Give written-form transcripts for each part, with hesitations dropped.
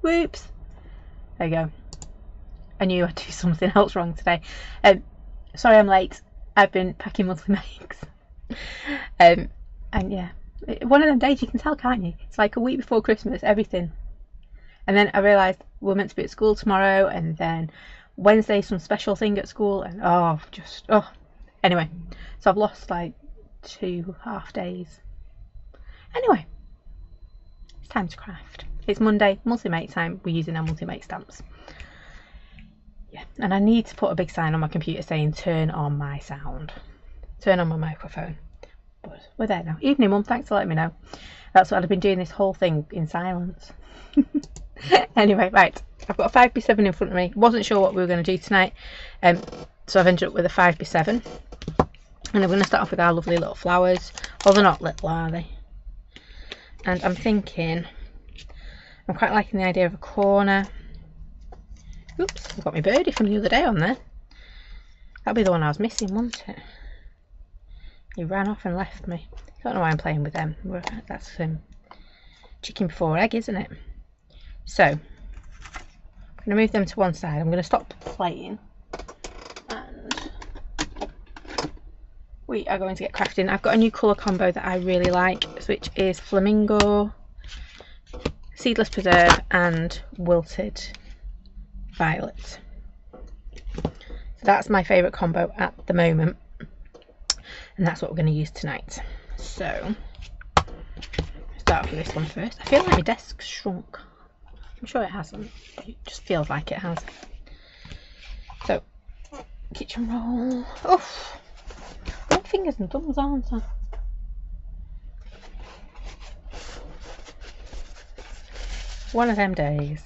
Whoops. There you go. I knew I'd do something else wrong today. Sorry I'm late. I've been packing monthly makes. And yeah, one of them days you can tell, can't you? It's like a week before Christmas, everything. And then I realised we're meant to be at school tomorrow, and then Wednesday some special thing at school, and anyway, so I've lost like 2.5 days. Anyway, it's time to craft. It's Monday, multi-make time. We're using our multi-make stamps. Yeah, and I need to put a big sign on my computer saying turn on my sound, turn on my microphone. But we're there now. Evening, Mum, thanks for letting me know. That's what I've been doing this whole thing in silence. Anyway, right, I've got a 5x7 in front of me. Wasn't sure what we were going to do tonight, so I've ended up with a 5x7, and I'm going to start off with our lovely little flowers. Well, they're not little, are they? And I'm thinking, I'm quite liking the idea of a corner. Oops, I've got my birdie from the other day on there. That'll be the one I was missing, won't it? He ran off and left me. I don't know why I'm playing with them. That's chicken before egg, isn't it? So, I'm going to move them to one side. I'm going to stop playing. And we are going to get crafting. I've got a new colour combo that I really like, which is Flamingo, Seedless Preserve and Wilted Violet. So that's my favourite combo at the moment. And that's what we're going to use tonight. So, start off with this one first. I feel like my desk's shrunk. I'm sure it hasn't. It just feels like it has. So, kitchen roll. Oh, my fingers and thumbs, aren't I? One of them days.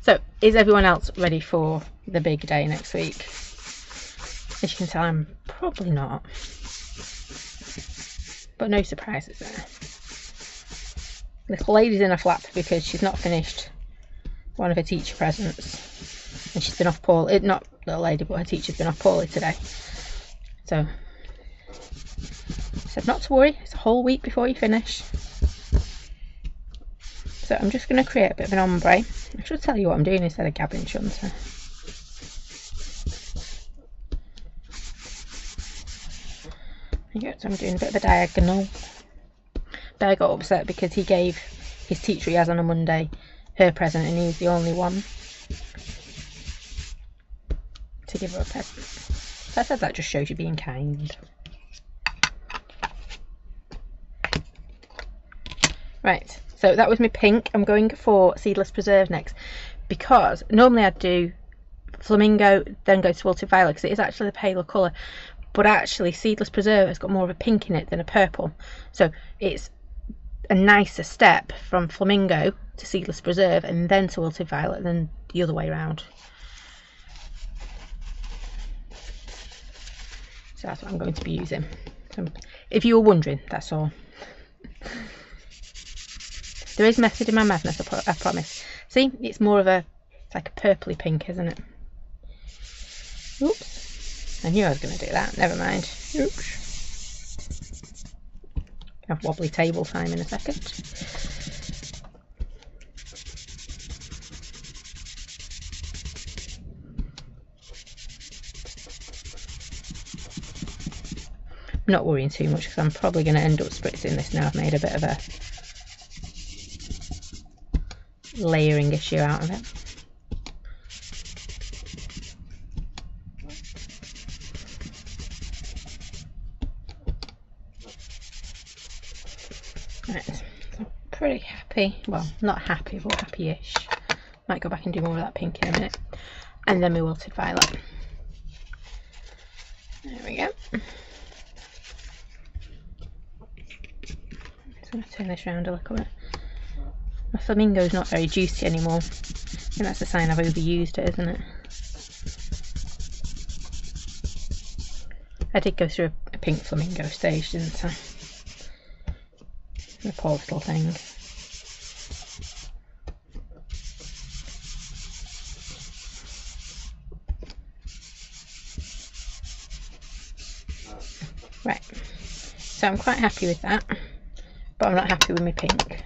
So, is everyone else ready for the big day next week? As you can tell, I'm probably not. But no surprises there. Little lady's in a flap because she's not finished one of her teacher presents. And she's been off poorly. Not little lady, but her teacher's been off poorly today. So, said not to worry, it's a whole week before you finish. So I'm just going to create a bit of an ombre. I should tell you what I'm doing instead of gabbing, shouldn't I? So I'm doing a bit of a diagonal. Bear got upset because he gave his teacher he has on a Monday her present, and he was the only one to give her a present. So I said that just shows you being kind. Right, so that was my pink. I'm going for Seedless Preserve next, because normally I'd do Flamingo, then go to Wilted Violet, because it is actually a paler colour. But actually, Seedless Preserve has got more of a pink in it than a purple. So it's a nicer step from Flamingo to Seedless Preserve and then to Wilted Violet than the other way around. So that's what I'm going to be using. So if you were wondering, that's all. There is method in my madness, I promise. See, it's more of a, it's like a purpley pink, isn't it? Oops. I knew I was going to do that. Never mind. Oops. Have wobbly table time in a second. I'm not worrying too much because I'm probably going to end up spritzing this now. I've made a bit of a layering issue out of it. Right, so pretty happy, well, not happy, but happy-ish. Might go back and do more of that pink in a minute. And then my Wilted Violet. There we go. Just going to turn this around a little bit. My Flamingo's not very juicy anymore. I think that's a sign I've overused it, isn't it? I did go through a pink Flamingo stage, didn't I? The poor little thing. Right, so I'm quite happy with that. but I'm not happy with my pink.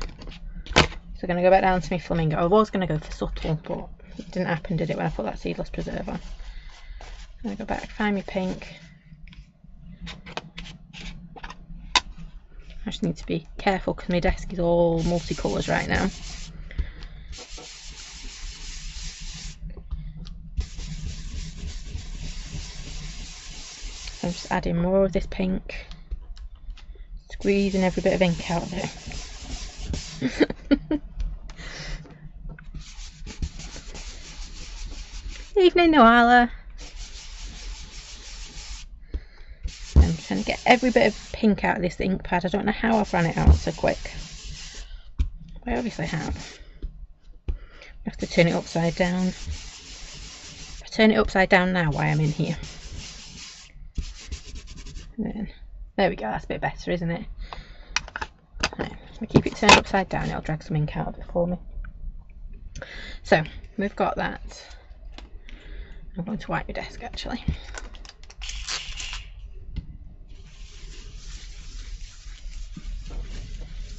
So I'm going to go back down to my flamingo. I was going to go for subtle, but it didn't happen, did it, when I put that seedless preserve on. I'm going to go back, find my pink. I just need to be careful because my desk is all multicolours right now. I'm just adding more of this pink, squeezing every bit of ink out of it. Evening, Noala. I'm trying to get every bit of pink out of this ink pad. I don't know how I've run it out so quick. I obviously have. I have to turn it upside down. If I turn it upside down now while I'm in here. And then, there we go, that's a bit better, isn't it? Right, if I keep it turned upside down, it'll drag some ink out of it for me. So, we've got that. I'm going to wipe your desk actually.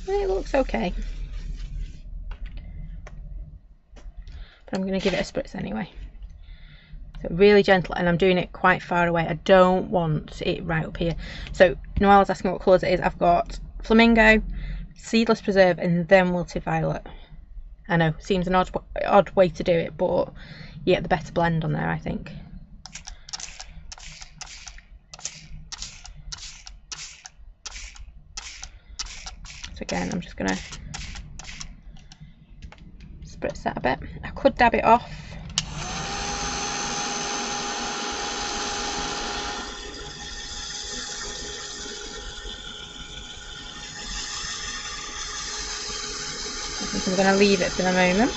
It looks okay. But I'm going to give it a spritz anyway. So really gentle, and I'm doing it quite far away. I don't want it right up here. So Noelle's asking what colours it is. I've got flamingo, seedless preserve, and then wilted violet. I know, seems an odd way to do it, but you get the better blend on there, I think. So again, I'm just going to spritz that a bit. I could dab it off. I'm going to leave it for the moment.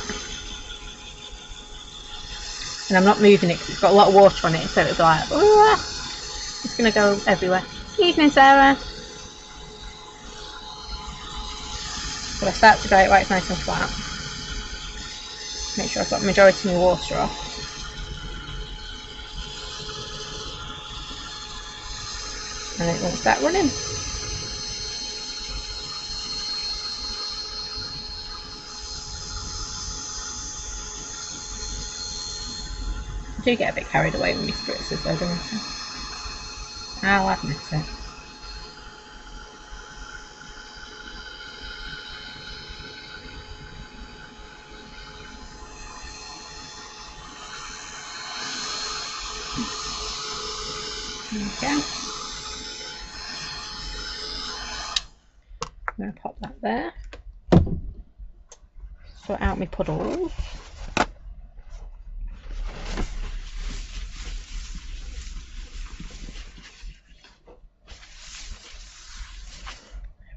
And I'm not moving it because it's got a lot of water on it, so it'll be like, ooh, it's going to go everywhere. Evening, Sarah. So I start to dry it while it's nice and flat. Make sure I've got the majority of my water off. And it won't start running. I do get a bit carried away with my spritzers though, don't I? I'll admit it. Okay. I'm going to pop that there. Sort out my puddles. There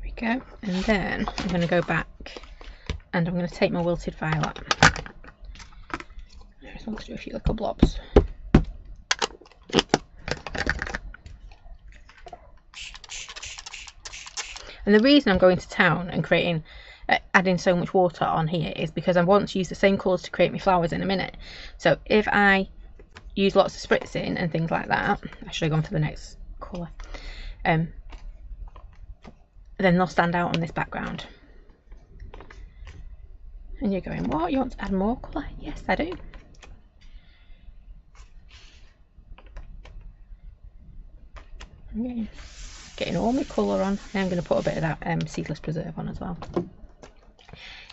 we go. And then I'm going to go back and I'm going to take my wilted violet. I just want to do a few little blobs. And the reason I'm going to town and adding so much water on here is because I want to use the same colours to create my flowers in a minute. So if I use lots of spritzing and things like that, I should have gone for the next colour, then they'll stand out on this background. And you're going, what? You want to add more colour? Yes, I do. Okay. Getting all my colour on. Now I'm going to put a bit of that seedless preserve on as well.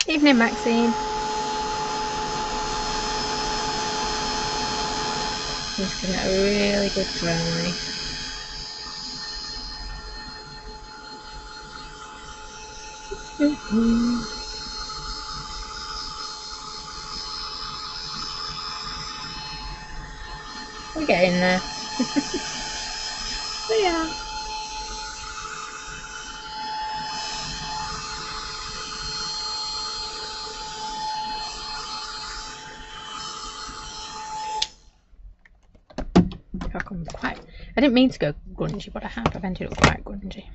Evening, Maxine. Just giving it a really good dry. We're getting there. So yeah. I didn't mean to go grungy, but I have. I've ended up quite grungy.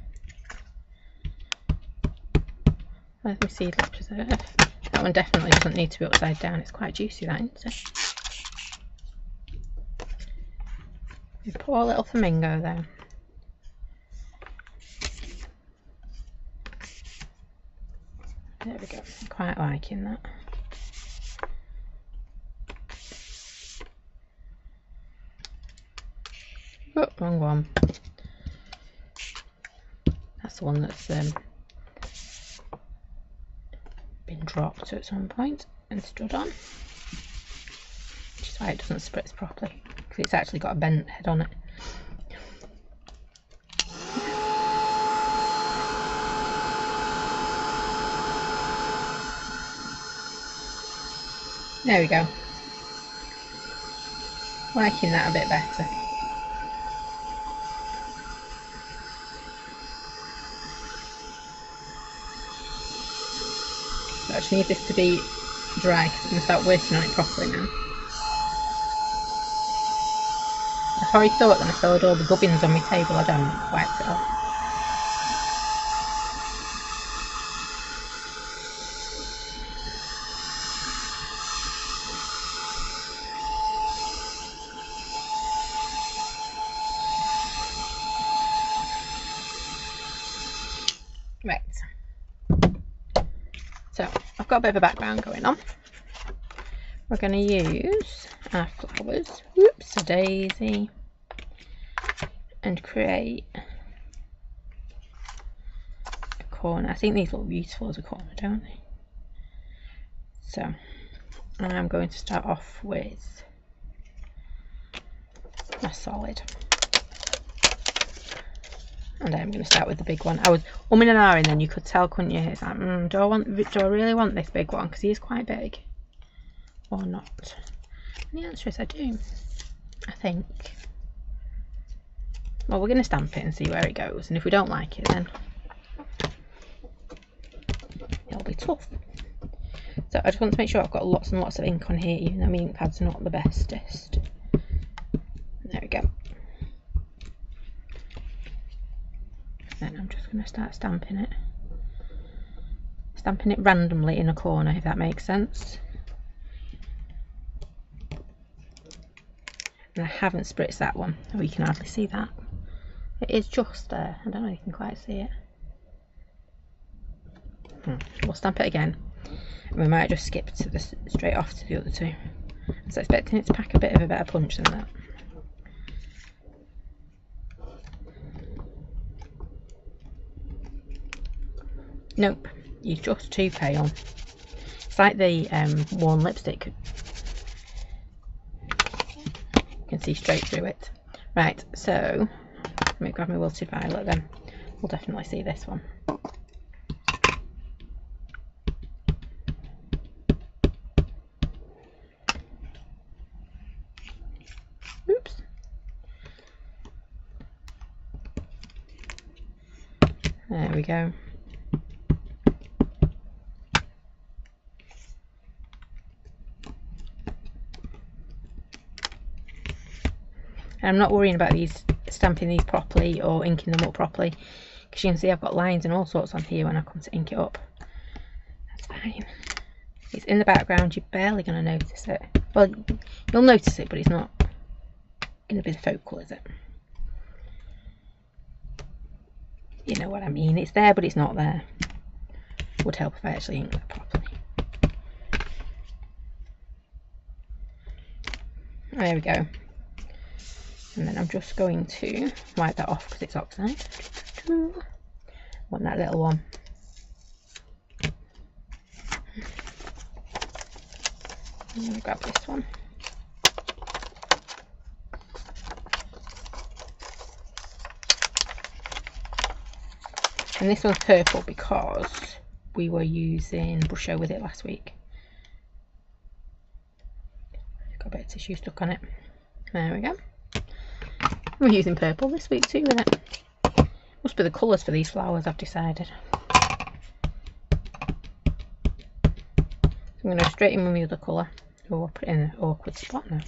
Where's my seedless preserve? That one definitely doesn't need to be upside down. It's quite juicy, that, isn't it? Poor little flamingo there. There we go. Quite liking that. Oh, wrong one. That's the one that's been dropped at some point and stood on. Which is why it doesn't spritz properly, because it's actually got a bent head on it. There we go. Liking that a bit better. So I just need this to be dry because I'm going to start working on it properly now. I already thought when I saw all the gubbins on my table I'd wiped it off. Right, so I've got a bit of a background going on. We're going to use our flowers, whoops, a daisy, and create a corner. I think these look beautiful as a corner, don't they? So I'm going to start off with a solid. And I'm going to start with the big one. I was umming and ahhing, then you could tell, couldn't you? It's like, do I really want this big one? Because he is quite big. Or not? And the answer is I do. I think. Well, we're going to stamp it and see where it goes. And if we don't like it, then it'll be tough. So I just want to make sure I've got lots and lots of ink on here, even though my ink pad's not the bestest. There we go. Then I'm just going to start stamping it. Stamping it randomly in a corner, if that makes sense. And I haven't spritzed that one. Oh, you can hardly see that. It is just there. I don't know if you can quite see it. We'll stamp it again. And we might just skip to this straight off to the other two. I was expecting it to pack a bit of a better punch than that. Nope, you're just too pale. It's like the worn lipstick. You can see straight through it. Right, so let me grab my wilted violet then. We'll definitely see this one. Oops. There we go. I'm not worrying about these stamping these properly or inking them up properly, because you can see I've got lines and all sorts on here when I come to ink it up. That's fine. It's in the background, you're barely going to notice it. Well, you'll notice it, but it's not going to be the focal, is it? You know what I mean. It's there, but it's not there. Would help if I actually inked that properly. There we go. And then I'm just going to wipe that off because it's oxide. Want that little one. I'm going to grab this one. And this one's purple because we were using Brusho with it last week. Got a bit of tissue stuck on it. There we go. We're using purple this week too with it. Must be the colours for these flowers, I've decided. So I'm going to go straight in with the other colour. Oh, I'll put it in an awkward spot now.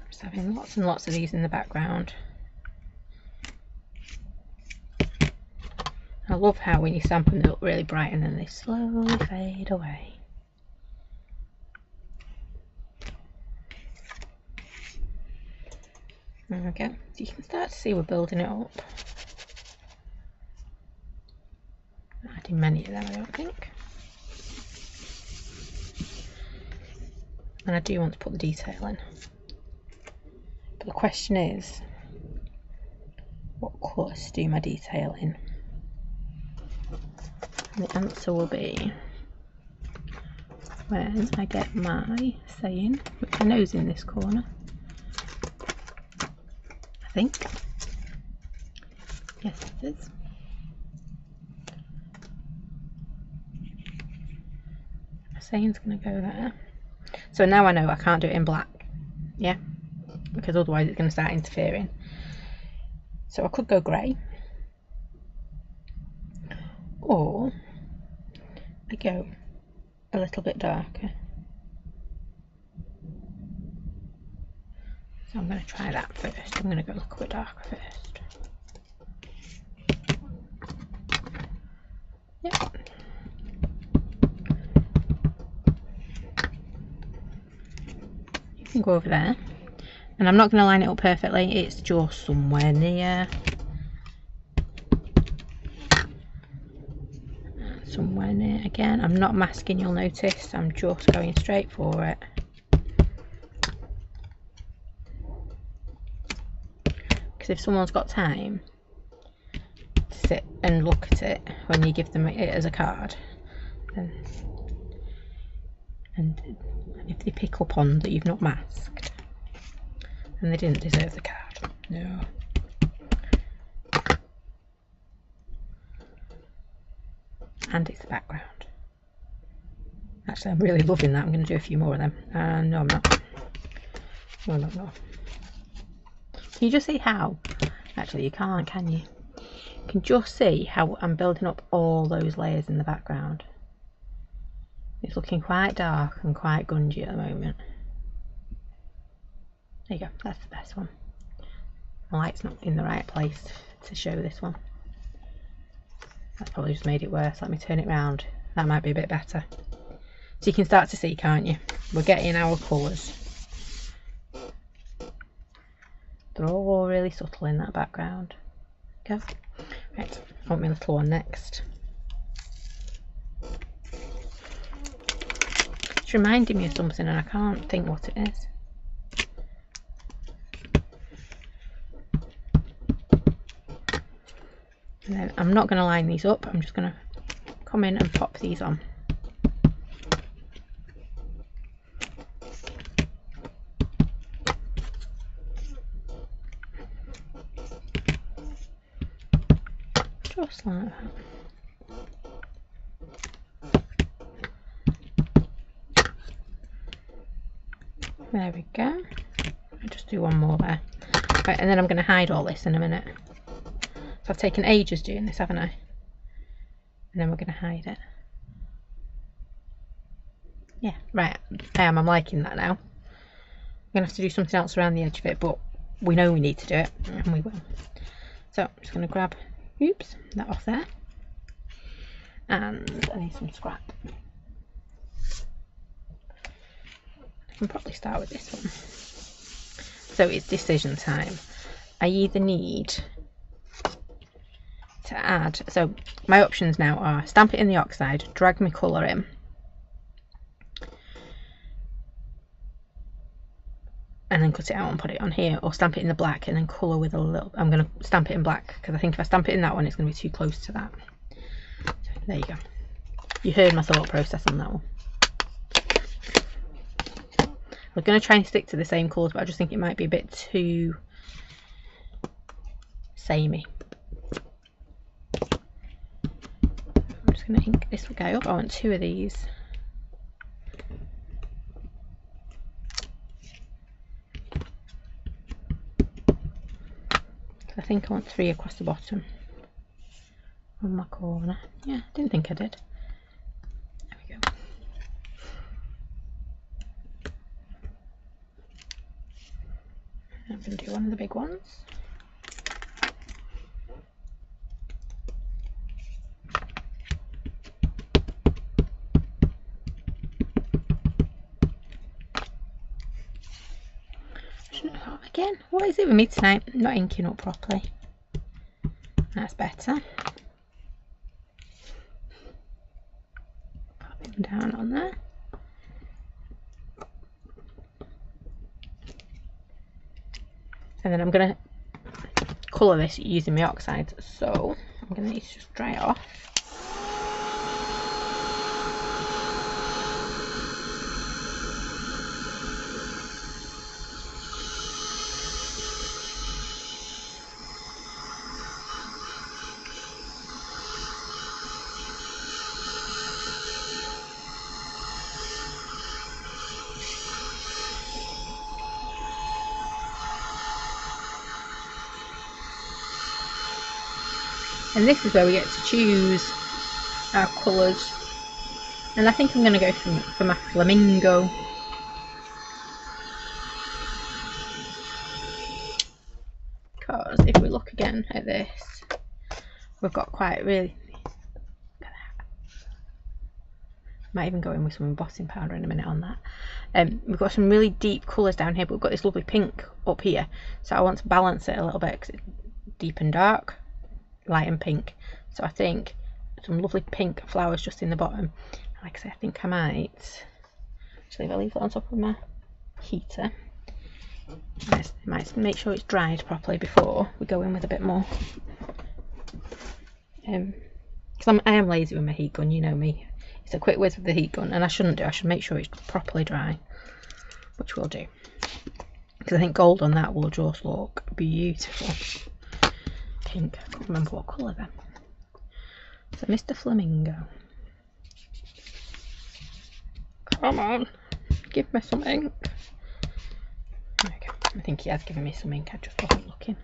Just having lots and lots of these in the background. I love how when you stamp them they look really bright and then they slowly fade away. There we go. So you can start to see we're building it up. Not adding many of them, I don't think. And I do want to put the detail in. But the question is, what colours to do my detail in? And the answer will be when I get my saying, which I know is in this corner. I think. Yes, it is. My saying's going to go there. So now I know I can't do it in black, yeah, because otherwise it's going to start interfering. So I could go grey, or I go a little bit darker. So I'm going to try that first. I'm going to go a little bit darker first. Yep. Go over there, and I'm not going to line it up perfectly, it's just somewhere near, again. I'm not masking, you'll notice, I'm just going straight for it. Because if someone's got time to sit and look at it when you give them it as a card, then, and if they pick up on that you've not masked, then they didn't deserve the card. No. And it's the background. Actually, I'm really loving that. I'm going to do a few more of them. No, I'm not. No. Can you just see how? Actually, you can't, can you? You can just see how I'm building up all those layers in the background. It's looking quite dark and quite gungy at the moment. There you go, that's the best one. The light's not in the right place to show this one. That's probably just made it worse. Let me turn it round. That might be a bit better. So you can start to see, can't you? We're getting our colours. They're all really subtle in that background. Go. Right, I want my little one next. It's reminding me of something and I can't think what it is. And then I'm not going to line these up, I'm just going to come in and pop these on. Just like that. There we go. I'll just do one more there. Right, and then I'm going to hide all this in a minute. So I've taken ages doing this, haven't I? And then we're going to hide it. Yeah, right. I'm liking that now. I'm going to have to do something else around the edge of it, but we know we need to do it, and we will. So I'm just going to grab, oops, that off there. And I need some scrap. I can probably start with this one. So it's decision time. I either need to add, so my options now are stamp it in the oxide, drag my colour in, and then cut it out and put it on here, or stamp it in the black and then colour with a little, I'm going to stamp it in black because I think if I stamp it in that one it's going to be too close to that. So there you go. You heard my thought process on that one. We're going to try and stick to the same colours, but I just think it might be a bit too samey. I'm just going to ink this guy up. I want 2 of these. I think I want 3 across the bottom on my corner. Yeah, didn't think I did. There we go. I'm going to do one of the big ones. I shouldn't have Again, what is it with me tonight? Not inking up properly. That's better. Pop him down on there. And then I'm going to colour this using my oxides, so I'm going to need to just dry it off. And this is where we get to choose our colours. And I think I'm going to go for my flamingo. Because if we look again at this, we've got quite really... Look at that. Might even go in with some embossing powder in a minute on that. We've got some really deep colours down here, but we've got this lovely pink up here. So I want to balance it a little bit because it's deep and dark. Light and pink, so I think some lovely pink flowers just in the bottom. Like I say, I think I might actually, if I leave it on top of my heater, I might make sure it's dried properly before we go in with a bit more. Because I am lazy with my heat gun, you know me. It's a quick whiz with the heat gun, and I shouldn't do. I should make sure it's properly dry, which we'll do. Because I think gold on that will just look beautiful. Pink. I can't remember what colour then. So Mr. Flamingo. Come on, give me some ink. There we go. I think he has given me some ink, I just wasn't looking.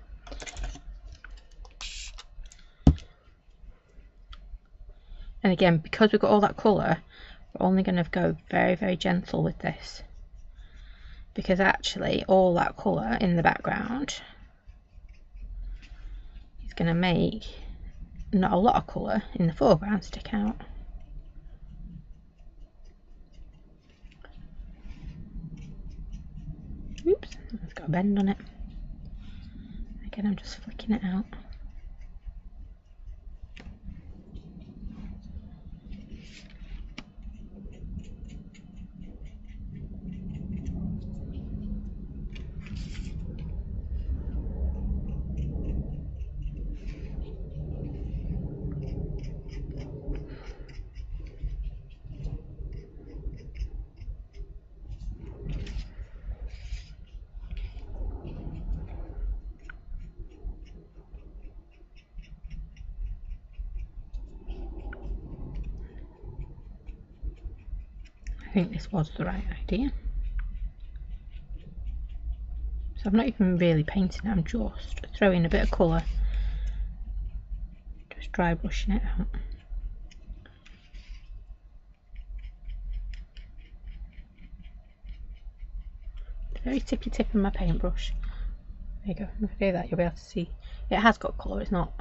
And again, because we've got all that colour, we're only going to go very, very gentle with this. Because actually, all that colour in the background is going to make not a lot of colour in the foreground stick out. Oops, it's got a bend on it. Again, I'm just flicking it out. I think this was the right idea. So I'm not even really painting, I'm just throwing a bit of colour, just dry brushing it out. Very tippy tip in my paintbrush. There you go. If I do that, you'll be able to see it has got colour. It's not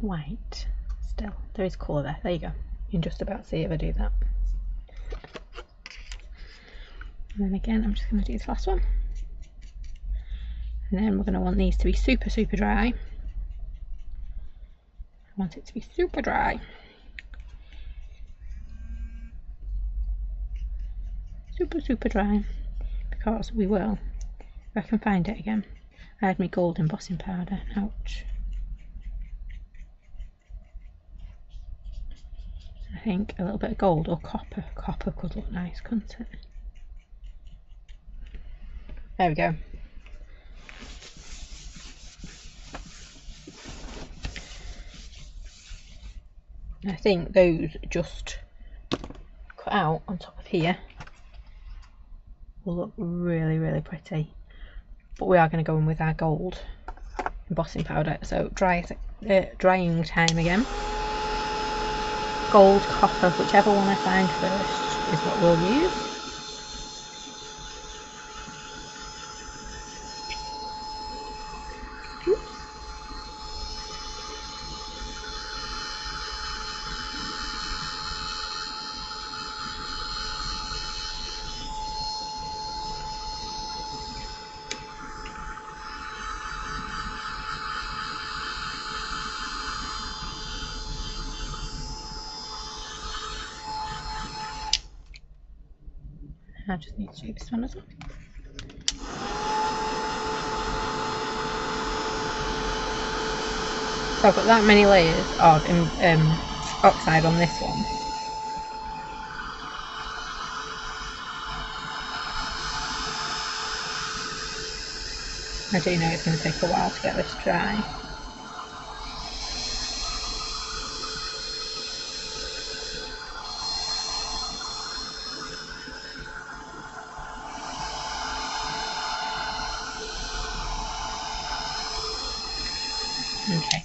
white. Still, there is colour there. There you go. You can just about see it if I do that. And then again, I'm just going to do this last one. And then we're going to want these to be super, super dry. I want it to be super dry. Super, super dry. Because we will, if I can find it again. I had my gold embossing powder. Ouch. I think a little bit of gold or copper. Copper could look nice, couldn't it? There we go. I think those just cut out on top of here will look really, really pretty. But we are going to go in with our gold embossing powder. So drying time again. Gold, copper, whichever one I find first is what we'll use. I just need to do this one as well. So I've got that many layers of oxide on this one. I do know it's going to take a while to get this dry. Okay,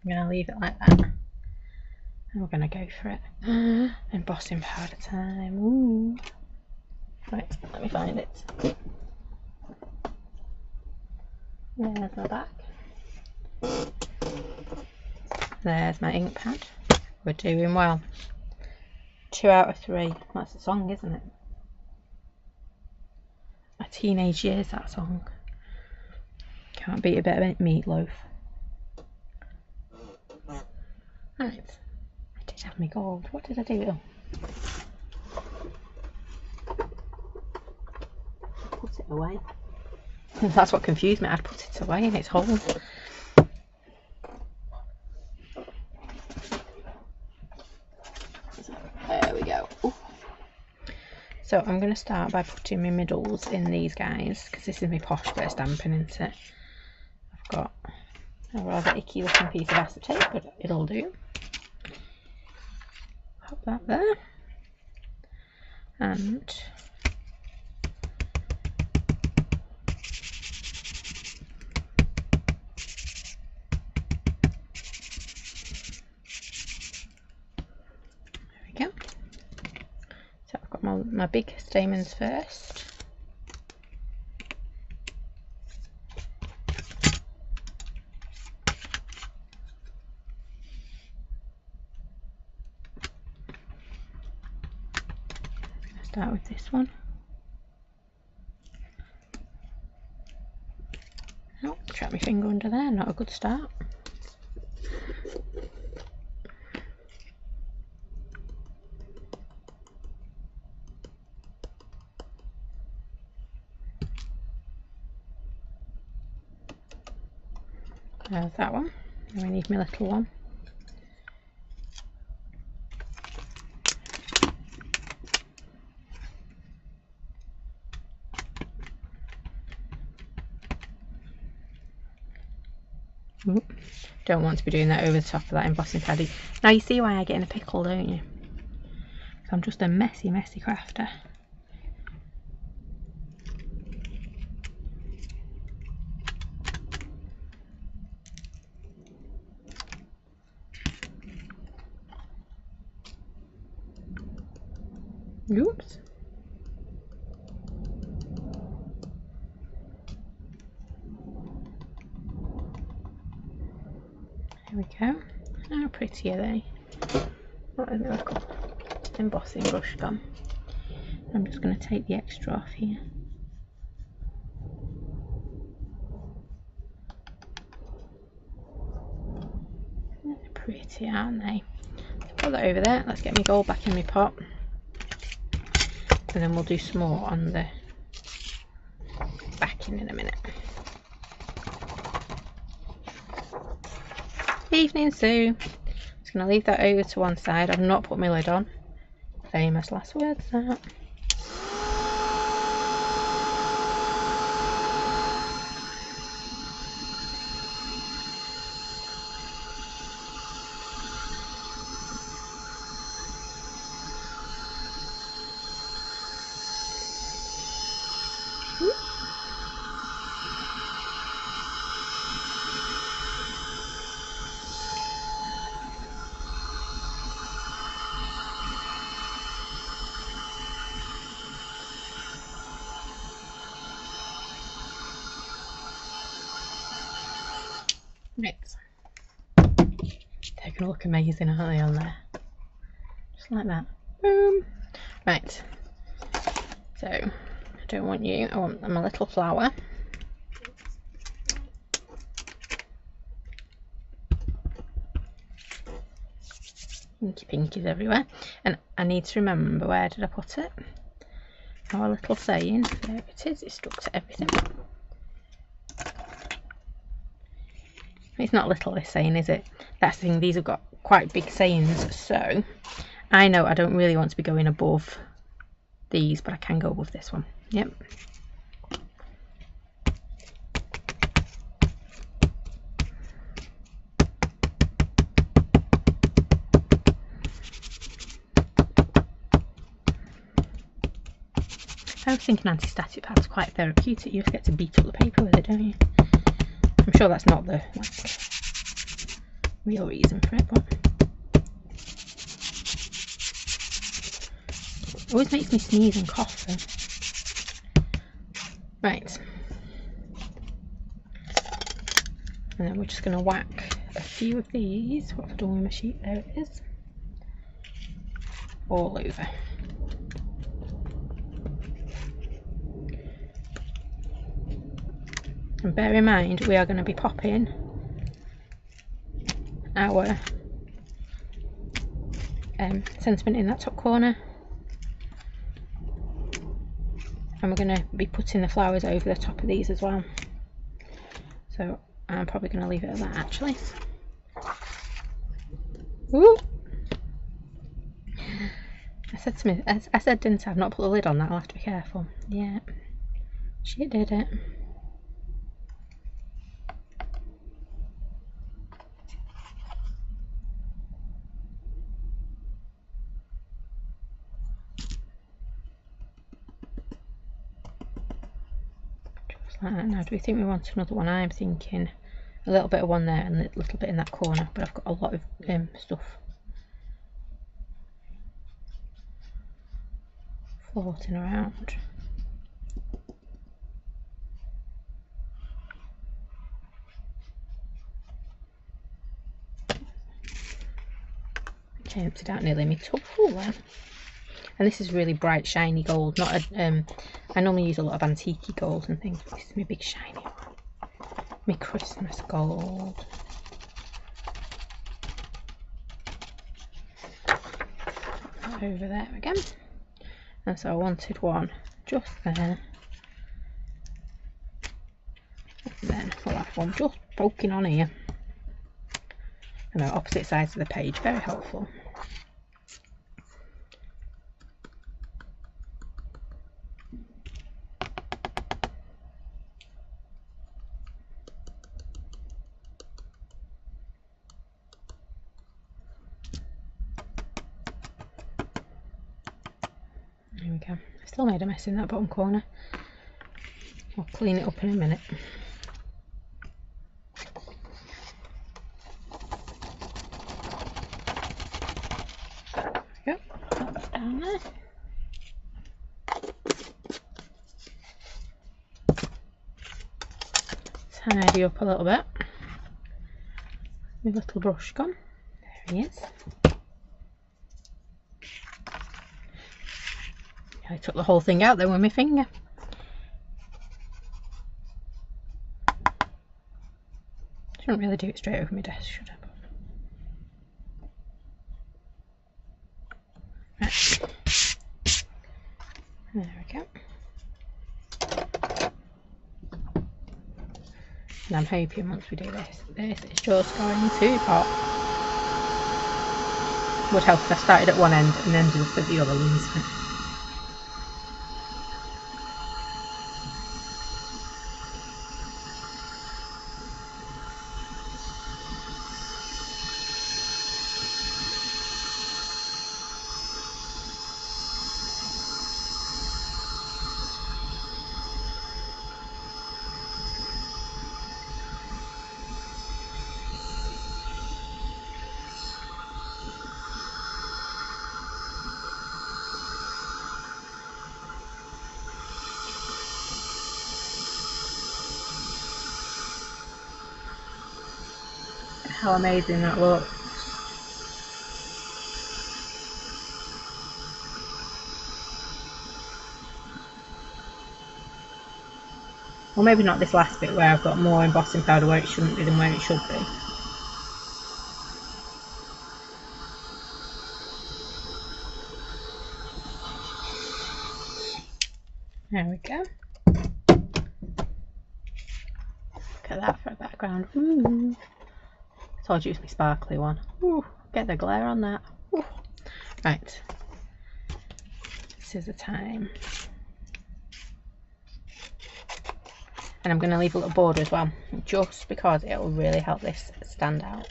I'm going to leave it like that. And we're going to go for it. Embossing powder time. Ooh. Right, let me find it. There's my back. There's my ink pad. We're doing well. 2 out of 3. That's a song, isn't it? My teenage years, that song. Can't beat a bit of meatloaf. Right. I did have my gold. What did I do? Put it away. That's what confused me. I'd put it away in its hole. There we go. Ooh. So I'm going to start by putting my middles in these guys, because this is my posh bit of stamping, isn't it? I've got a rather icky looking piece of acetate, but it'll do. Pop that there. And go. So I've got my big stamens first. I'm going to start with this one. Oh, trap my finger under there, not a good start. There's that one. Now we need my little one. Ooh, don't want to be doing that over the top of that embossing paddy. Now you see why I get in a pickle, don't you? So I'm just a messy crafter. Oops. There we go. How pretty are they? What is my little embossing brush gone? I'm just going to take the extra off here. They're pretty, aren't they? So put that over there. Let's get my gold back in my pot. And then we'll do some more on the backing in a minute. Evening Sue. Just going to leave that over to one side. I've not put my lid on. Famous last words that. Right, they're going to look amazing, aren't they, on there? Just like that. Boom. Right, so I don't want you, I want my little flower. Pinky pinkies everywhere. And I need to remember, where did I put it? our little saying. There it is, it's stuck to everything. It's not little, this saying, is it? That's the thing, these have got quite big sayings, so I know I don't really want to be going above these, but I can go above this one. Yep. I was thinking anti-static pad's quite therapeutic. You just get to beat up the paper with it, don't you? I'm sure that's not the real reason for it, but it always makes me sneeze and cough though. Right. And then we're just going to whack a few of these. What have I done with my sheet? There it is. All over. And bear in mind, we are going to be popping our sentiment in that top corner, and we're going to be putting the flowers over the top of these as well. So I'm probably going to leave it at that actually. Ooh. I said didn't I? I've not put the lid on that, I'll have to be careful. Yeah, she did it. Now, do we think we want another one? I'm thinking a little bit of one there and a little bit in that corner, but I've got a lot of stuff floating around. Okay, emptied out nearly my tub full then. And this is really bright shiny gold, not a, I normally use a lot of antique gold and things, but this is my big shiny one. My Christmas gold. Over there again. And so I wanted one just there. And then we'll have one just poking on here. And they're opposite sides of the page, very helpful. There we go. I still made a mess in that bottom corner. I'll clean it up in a minute. There we go. That's down there. Tidy up a little bit. My little brush gone. There he is. I took the whole thing out there with my finger. Shouldn't really do it straight over my desk, should I? Right. There we go. And I'm hoping once we do this is just going to pop. Would help if I started at one end and ended up at the other ones. How amazing that looks. Well, maybe not this last bit where I've got more embossing powder where it shouldn't be than where it should be. There we go. Look at that for a background. Ooh. I told you it's my sparkly one. Ooh, get the glare on that. Ooh. Right. Scissor time. And I'm going to leave a little border as well, just because it will really help this stand out.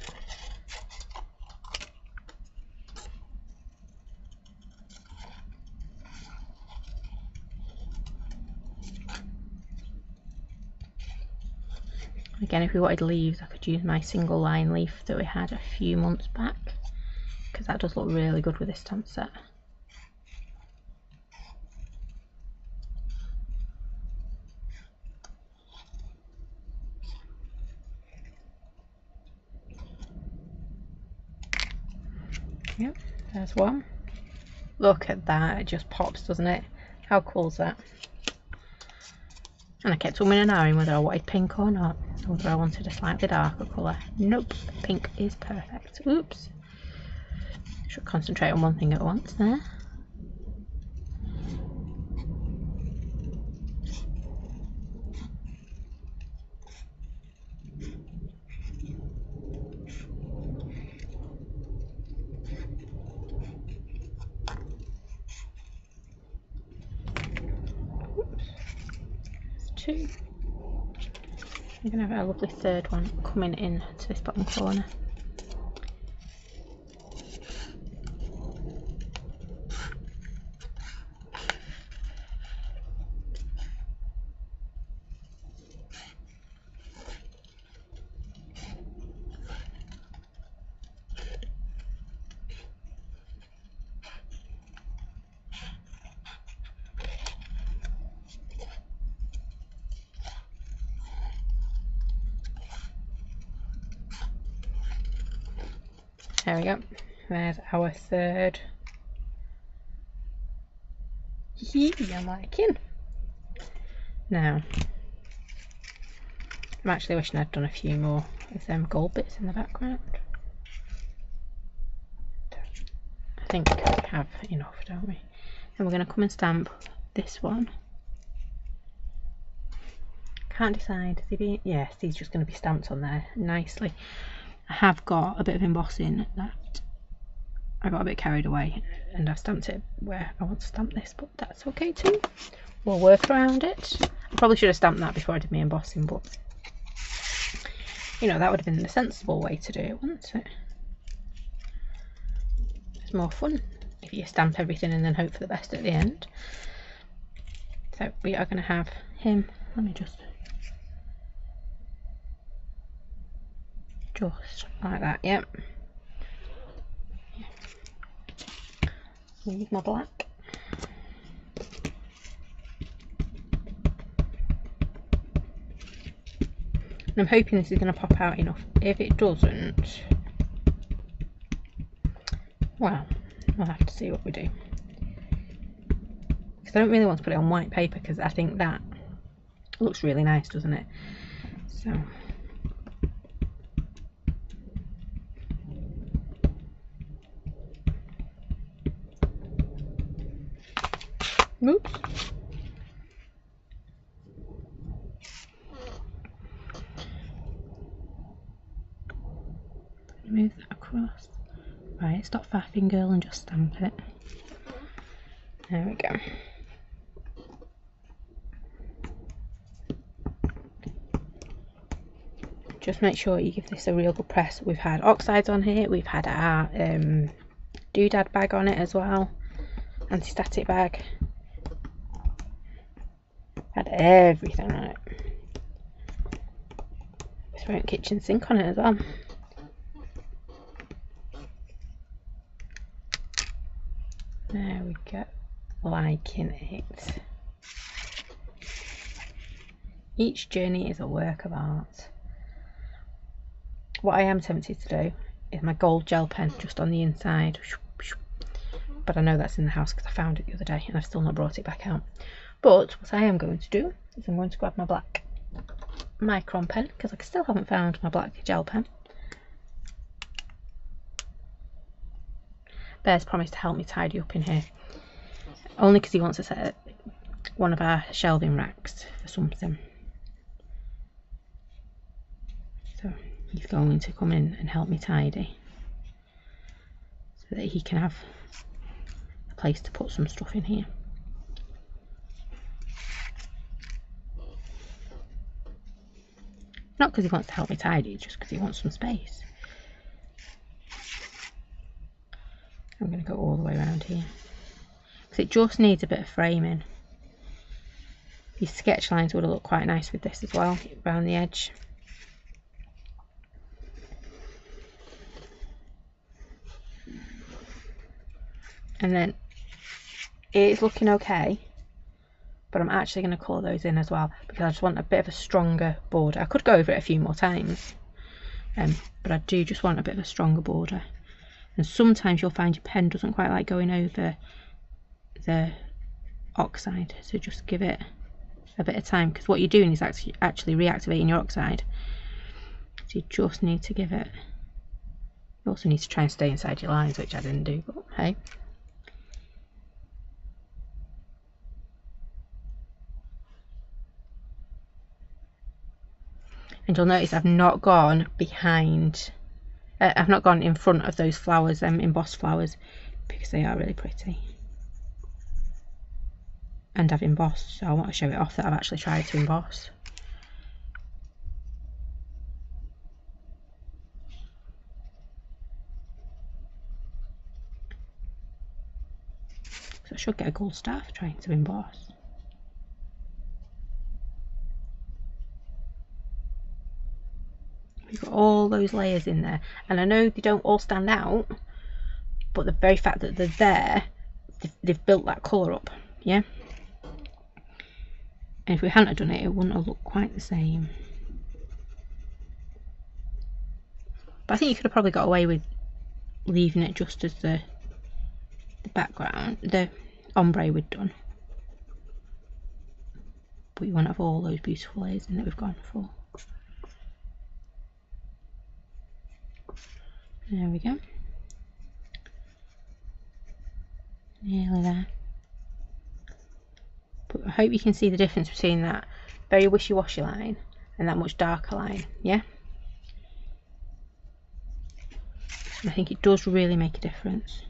Again, if we wanted leaves, I could use my single line leaf that we had a few months back, because that does look really good with this stamp set. Yep, there's one. Look at that, it just pops, doesn't it? How cool is that? And I kept umming and ahhing whether I wanted pink or not, or whether I wanted a slightly darker colour. Nope, pink is perfect. Oops. Should concentrate on one thing at once there. Two. I'm going to have a lovely third one coming in to this bottom corner. There we go. There's our third. I'm liking. Now, I'm actually wishing I'd done a few more with them gold bits in the background. I think we have enough, don't we? And we're going to come and stamp this one. Can't decide. Yes, these are just going to be stamped on there nicely. I have got a bit of embossing that I got a bit carried away and I've stamped it where I want to stamp this, but that's okay too. We'll work around it. I probably should have stamped that before I did my embossing, but you know, that would have been the sensible way to do it, wouldn't it? It's more fun if you stamp everything and then hope for the best at the end. So we are going to have him. Let me just like that. Yep. Use my black. And I'm hoping this is going to pop out enough. If it doesn't, well, we'll have to see what we do. Because I don't really want to put it on white paper because I think that looks really nice, doesn't it? So oops. Move that across. Right, stop faffing, girl, and just stamp it. There we go. Just make sure you give this a real good press. We've had oxides on here, we've had our doodad bag on it as well, anti-static bag. Had everything on it. Thrown kitchen sink on it as well. There we go. Liking it. Each journey is a work of art. What I am tempted to do is my gold gel pen just on the inside, but I know that's in the house because I found it the other day and I've still not brought it back out. But what I am going to do is I'm going to grab my black micron pen because I still haven't found my black gel pen. Bear's promised to help me tidy up in here, only because he wants to set one of our shelving racks for something. So he's going to come in and help me tidy so that he can have a place to put some stuff in here. Not because he wants to help me tidy, just because he wants some space. I'm going to go all the way around here because it just needs a bit of framing. These sketch lines would have looked quite nice with this as well, around the edge. And then it's looking okay, but I'm actually going to colour those in as well because I just want a bit of a stronger border. I could go over it a few more times, but I do just want a bit of a stronger border. And sometimes you'll find your pen doesn't quite like going over the oxide, so just give it a bit of time, because what you're doing is actually reactivating your oxide. So you just need to give it. You also need to try and stay inside your lines, which I didn't do, but hey. And you'll notice I've not gone behind, I've not gone in front of those flowers, embossed flowers, because they are really pretty. And I've embossed, so I want to show it off that I've actually tried to emboss. So I should get a gold star for trying to emboss. We've got all those layers in there, and I know they don't all stand out, but the very fact that they're there, they've built that colour up, yeah? And if we hadn't done it, it wouldn't have looked quite the same. But I think you could have probably got away with leaving it just as the background, the ombre we'd done. But you won't have all those beautiful layers in that we've gone for. There we go. Nearly there. But I hope you can see the difference between that very wishy-washy line and that much darker line, yeah? I think it does really make a difference.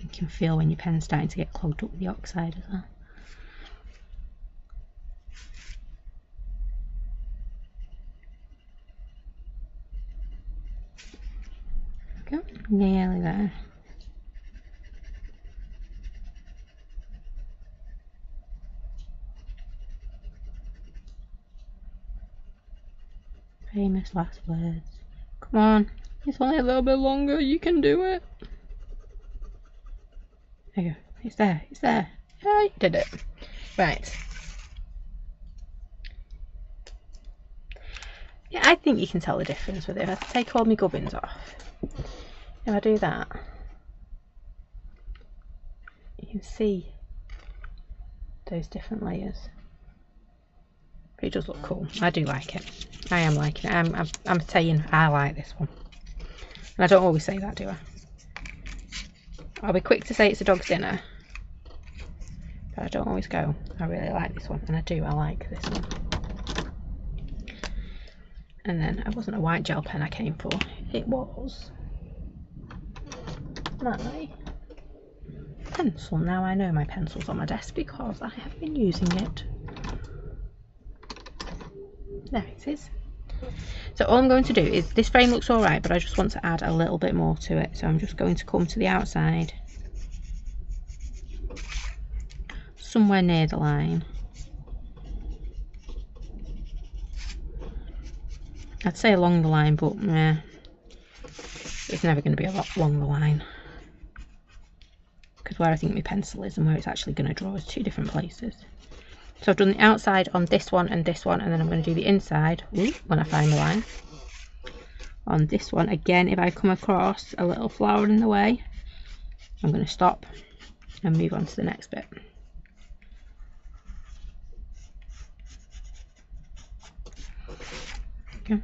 You can feel when your pen's starting to get clogged up with the oxide as well. Go, nearly there. Famous last words. Come on, it's only a little bit longer, you can do it. There you go, it's there, it's there. Yeah, you did it. Right. Yeah, I think you can tell the difference with it. If I take all my gubbins off, if I do that, you can see those different layers. But it does look cool. I do like it. I am liking it. I'm saying I like this one. And I don't always say that, do I? I'll be quick to say it's a dog's dinner, but I don't always go, I really like this one, and I do, I like this one. And then it wasn't a white gel pen I came for, it was my pencil. Now I know my pencil's on my desk because I have been using it. There it is. So all I'm going to do is, this frame looks alright, but I just want to add a little bit more to it. So I'm just going to come to the outside, somewhere near the line. I'd say along the line, but it's never going to be along the line. Because where I think my pencil is and where it's actually going to draw is two different places. So I've done the outside on this one, and then I'm going to do the inside when I find the line. On this one, again, if I come across a little flower in the way, I'm going to stop and move on to the next bit. Go.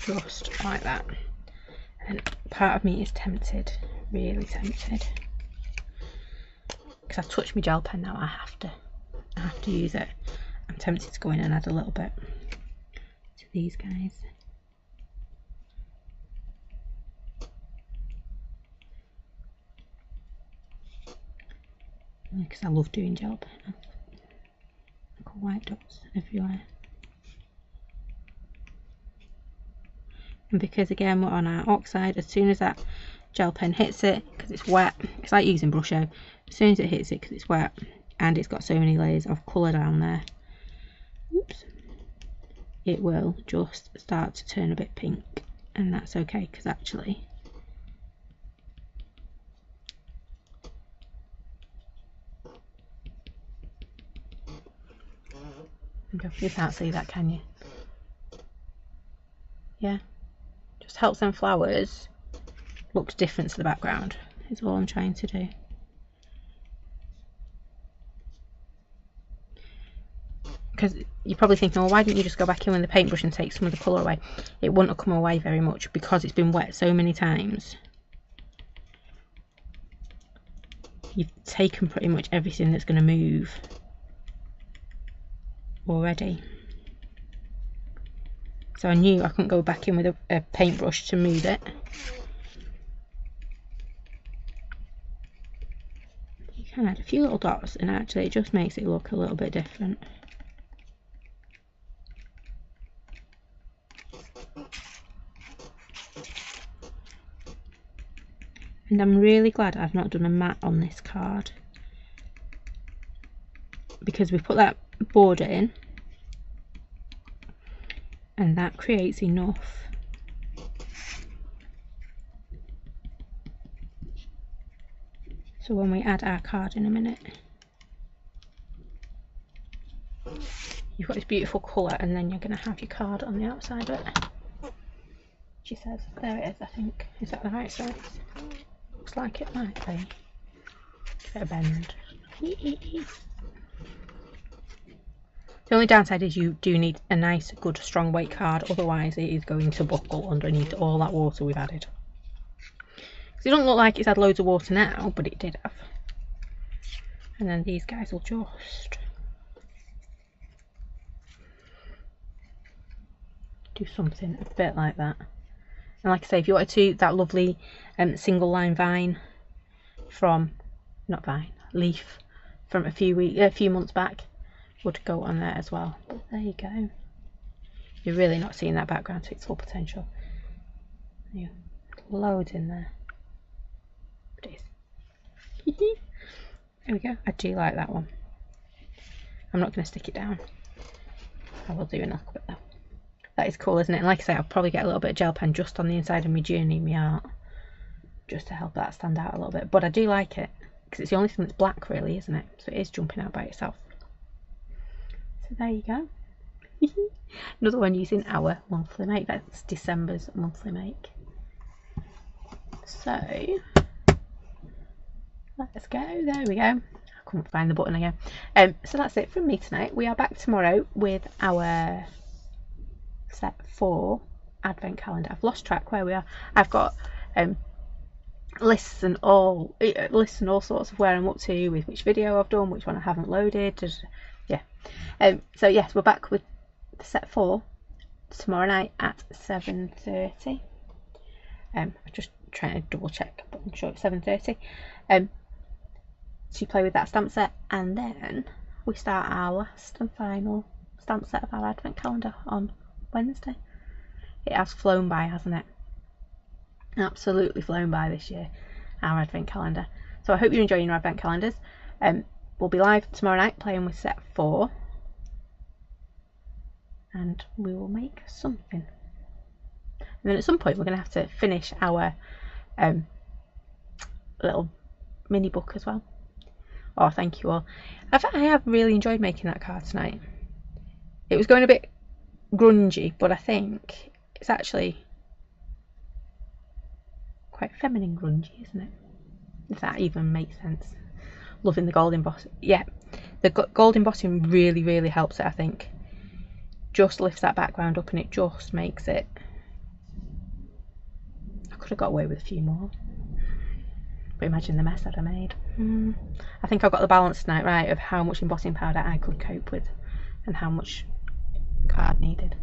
Just like that. And part of me is tempted, really tempted, because I've touched my gel pen now. I have to use it. I'm tempted to go in and add a little bit to these guys. Because I love doing gel pen. I've got white dots everywhere. And because again we're on our oxide, as soon as that gel pen hits it, because it's wet, it's like using Brusho, as soon as it hits it, because it's wet and it's got so many layers of colour down there, oops, it will just start to turn a bit pink, and that's okay, because actually you can't see that, can you? Yeah, just helps them flowers look different to the background is all I'm trying to do. Because you're probably thinking, well, why didn't you just go back in with the paintbrush and take some of the colour away? It wouldn't have come away very much because it's been wet so many times. You've taken pretty much everything that's going to move already. So I knew I couldn't go back in with a paintbrush to move it. You can add a few little dots and actually it just makes it look a little bit different. And I'm really glad I've not done a matte on this card, because we put that border in and that creates enough so when we add our card in a minute, you've got this beautiful colour, and then you're going to have your card on the outside of it. She says, there it is, I think. Is that the right size? Looks like it might be. Give it a bend. The only downside is you do need a nice, good, strong weight card, otherwise it is going to buckle underneath all that water we've added. It doesn't look like it's had loads of water now, but it did have. And then these guys will just do something a bit like that. And like I say, if you wanted to, that lovely single line vine from, not vine, leaf from a few months back would go on there as well. But there you go. You're really not seeing that background to its full potential. Yeah, loads in there. But it is. There we go. I do like that one. I'm not going to stick it down. I will do in a little bit though. That is cool, isn't it? And like I say, I'll probably get a little bit of gel pen just on the inside of my journey, my art, just to help that stand out a little bit. But I do like it because it's the only thing that's black, really, isn't it? So it is jumping out by itself. So there you go. Another one using our monthly make. That's December's monthly make. So let's go. There we go. I couldn't find the button again. So that's it from me tonight. We are back tomorrow with our set 4 advent calendar. I've lost track where we are. I've got lists and all sorts of where I'm up to, with which video I've done, which one I haven't loaded. Yeah. So yes, we're back with the set 4 tomorrow night at 7:30. I'm just trying to double check, but I'm sure it's 7:30. To play with that stamp set, and then we start our last and final stamp set of our advent calendar on Wednesday. It has flown by, hasn't it? Absolutely flown by this year, our advent calendar. So I hope you're enjoying your advent calendars. We'll be live tomorrow night playing with set 4, and we will make something. And then at some point we're going to have to finish our little mini book as well. Oh, thank you all. I have really enjoyed making that card tonight. It was going a bit grungy, but I think it's actually quite feminine grungy, isn't it? If that even makes sense. Loving the gold embossing. Yeah, the gold embossing really, really helps it, I think. Just lifts that background up and it just makes it... I could have got away with a few more. But imagine the mess that I made. I think I got the balance tonight right of how much embossing powder I could cope with and how much card needed.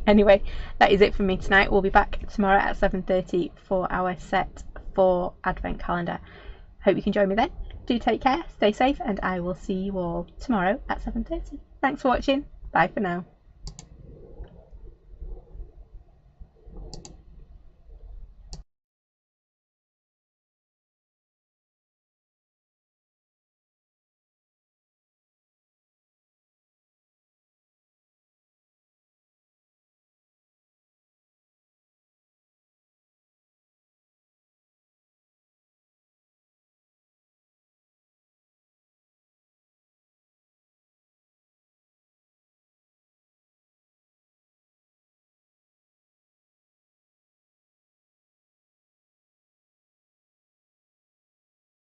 Anyway, that is it from me tonight. We'll be back tomorrow at 7:30 for our set 4 advent calendar. Hope you can join me then. Do take care, stay safe, and I will see you all tomorrow at 7:30. Thanks for watching. Bye for now.